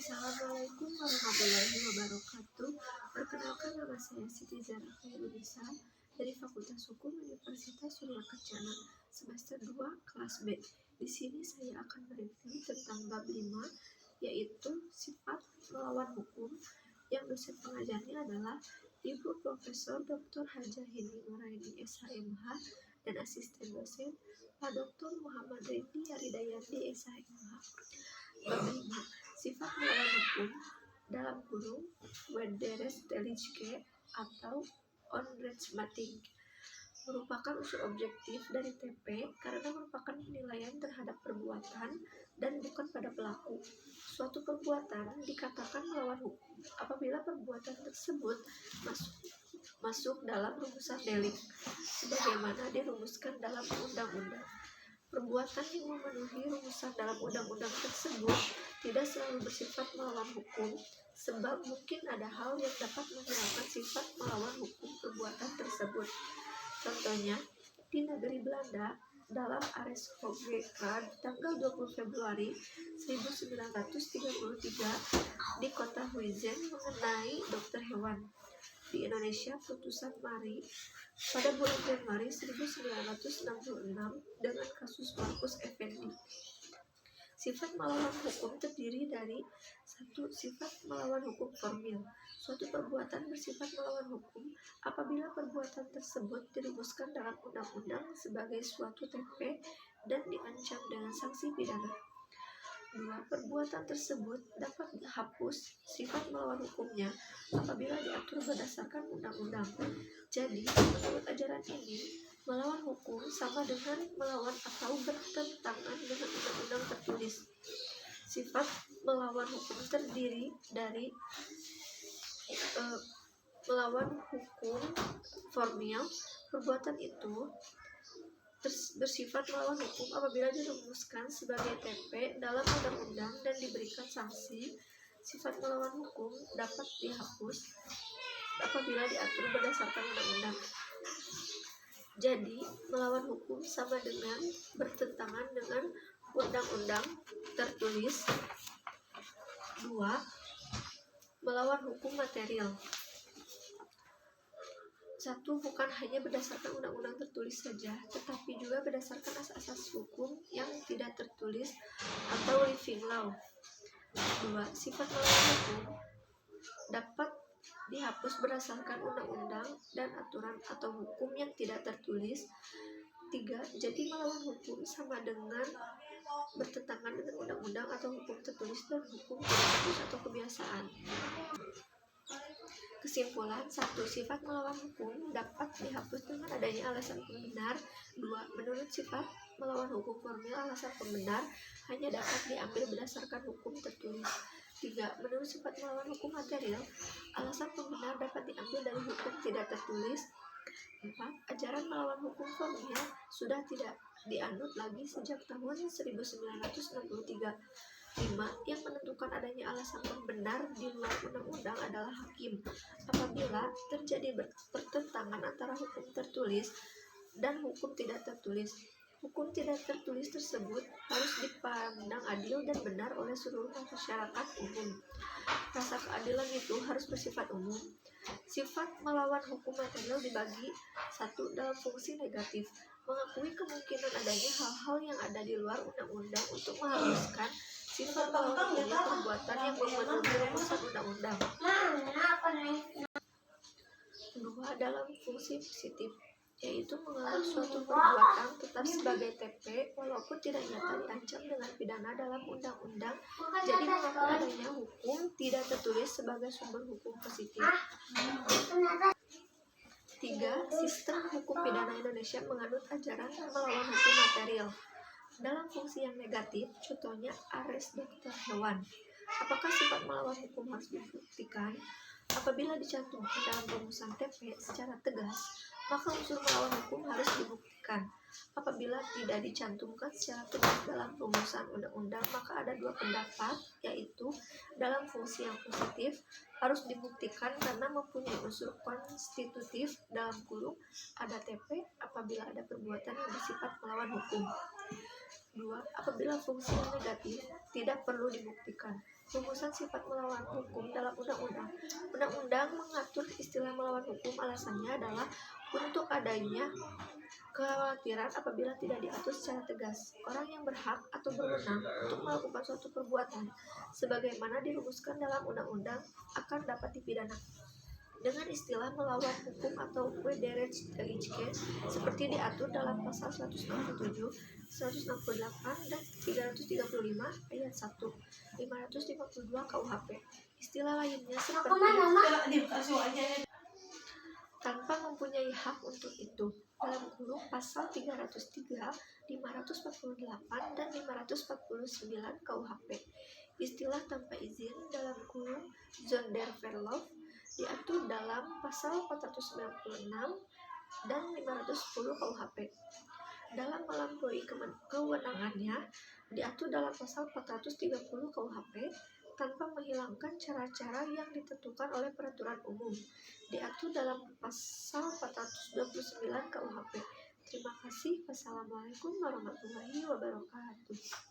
Assalamualaikum warahmatullahi wabarakatuh. Perkenalkan, nama saya Siti Zara Khairunisa dari Fakultas Hukum Universitas Surya Kencana, semester 2 kelas B. Di sini saya akan mereview tentang bab 5, yaitu sifat melawan hukum, yang dosen pengajarnya adalah Ibu Profesor Dr. Hajah Heni Nuraini SHMH dan asisten dosen Pak Dr. Muhammad Rendi Aridayati SHMH. Bab 5, sifat melawan hukum, dalam kurung Wederrechtlichkeit atau Onrechtmatig, merupakan unsur objektif dari TP karena merupakan penilaian terhadap perbuatan dan bukan pada pelaku. Suatu perbuatan dikatakan melawan hukum apabila perbuatan tersebut masuk dalam rumusan delik sebagaimana dirumuskan dalam undang-undang. Perbuatan yang memenuhi rumusan dalam undang-undang tersebut tidak selalu bersifat melawan hukum, sebab mungkin ada hal yang dapat menghilangkan sifat melawan hukum perbuatan tersebut. Contohnya, di negeri Belanda, dalam Arrest Hoogstraat tanggal 20 Februari 1933 di kota Huizen mengenai dokter hewan. Di Indonesia, putusan Mari pada bulan Januari 1966 dengan kasus Markus Effendi. Sifat melawan hukum terdiri dari 1. Sifat melawan hukum formil. Suatu perbuatan bersifat melawan hukum apabila perbuatan tersebut dirumuskan dalam undang-undang sebagai suatu TP dan diancam dengan sanksi pidana. 2. Perbuatan tersebut dapat dihapus sifat melawan hukumnya apabila diatur berdasarkan undang-undang. Jadi, menurut ajaran ini, melawan hukum sama dengan melawan atau bertentangan dengan undang-undang tertulis. Sifat melawan hukum terdiri dari melawan hukum formil. Perbuatan itu bersifat melawan hukum apabila dirumuskan sebagai TP dalam undang-undang dan diberikan sanksi. Sifat melawan hukum dapat dihapus apabila diatur berdasarkan undang-undang. Jadi, melawan hukum sama dengan bertentangan dengan undang-undang tertulis. 2. Melawan hukum material. 1. Bukan hanya berdasarkan undang-undang tertulis saja, tetapi juga berdasarkan asas-asas hukum yang tidak tertulis atau living law. 2. Sifat melawan hukum dapat dihapus berdasarkan undang-undang dan aturan atau hukum yang tidak tertulis. 3. Jadi melawan hukum sama dengan bertentangan dengan undang-undang atau hukum tertulis dan hukum tidak tertulis atau kebiasaan. Kesimpulan: 1. Sifat melawan hukum dapat dihapus dengan adanya alasan pembenar. 2. Menurut sifat melawan hukum formil, alasan pembenar hanya dapat diambil berdasarkan hukum tertulis. 3. Menurut sifat melawan hukum material, alasan pembenar dapat diambil dari hukum tidak tertulis. 4. Ajaran melawan hukum formil sudah tidak dianut lagi sejak tahun 1963. 5. Yang menentukan adanya alasan pembenar di luar undang-undang adalah hakim. Apabila terjadi pertentangan antara hukum tertulis dan hukum tidak tertulis, hukum tidak tertulis tersebut harus dipandang adil dan benar oleh seluruh masyarakat umum. Rasa keadilan itu harus bersifat umum. Sifat melawan hukum material dibagi. 1. Dalam fungsi negatif, mengakui kemungkinan adanya hal-hal yang ada di luar undang-undang untuk mengharuskan sifat melawan hukum perbuatan yang memenuhi rumusan undang-undang. 2. Dalam fungsi positif, yaitu menganggap suatu perbuatan tetap sebagai TP walaupun tidak nyata diancam dengan pidana dalam undang-undang. Jadi menganggap adanya hukum tidak tertulis sebagai sumber hukum positif. 3. Sistem hukum pidana Indonesia menganut ajaran melawan hukum material. Dalam fungsi yang negatif, contohnya arrest dokter hewan. Apakah sifat melawan hukum harus dibuktikan? Apabila dicantumkan dalam rumusan TP secara tegas, maka unsur melawan hukum harus dibuktikan. Apabila tidak dicantumkan secara tegas dalam rumusan undang-undang, maka ada dua pendapat, yaitu dalam fungsi yang positif harus dibuktikan karena mempunyai unsur konstitutif dalam kurung ada TP apabila ada perbuatan yang bersifat melawan hukum. 2. Apabila fungsinya negatif, tidak perlu dibuktikan. Rumusan sifat melawan hukum dalam undang-undang. Undang-undang mengatur istilah melawan hukum, alasannya adalah untuk adanya kekhawatiran apabila tidak diatur secara tegas, orang yang berhak atau berwenang untuk melakukan suatu perbuatan sebagaimana dirumuskan dalam undang-undang akan dapat dipidana. Dengan istilah melawan hukum atau Widerrechtlichkeit seperti diatur dalam pasal 167, 168, dan 335 ayat 1, 552 KUHP. Istilah lainnya seperti tanpa mempunyai hak untuk itu dalam kurung pasal 303, 548, dan 549 KUHP. Istilah tanpa izin dalam kurung Zonderverlof diatur dalam pasal 496 dan 510 KUHP. Dalam melampaui kewenangannya diatur dalam pasal 430 KUHP tanpa menghilangkan cara-cara yang ditentukan oleh peraturan umum diatur dalam pasal 429 KUHP. Terima kasih. Wassalamualaikum warahmatullahi wabarakatuh.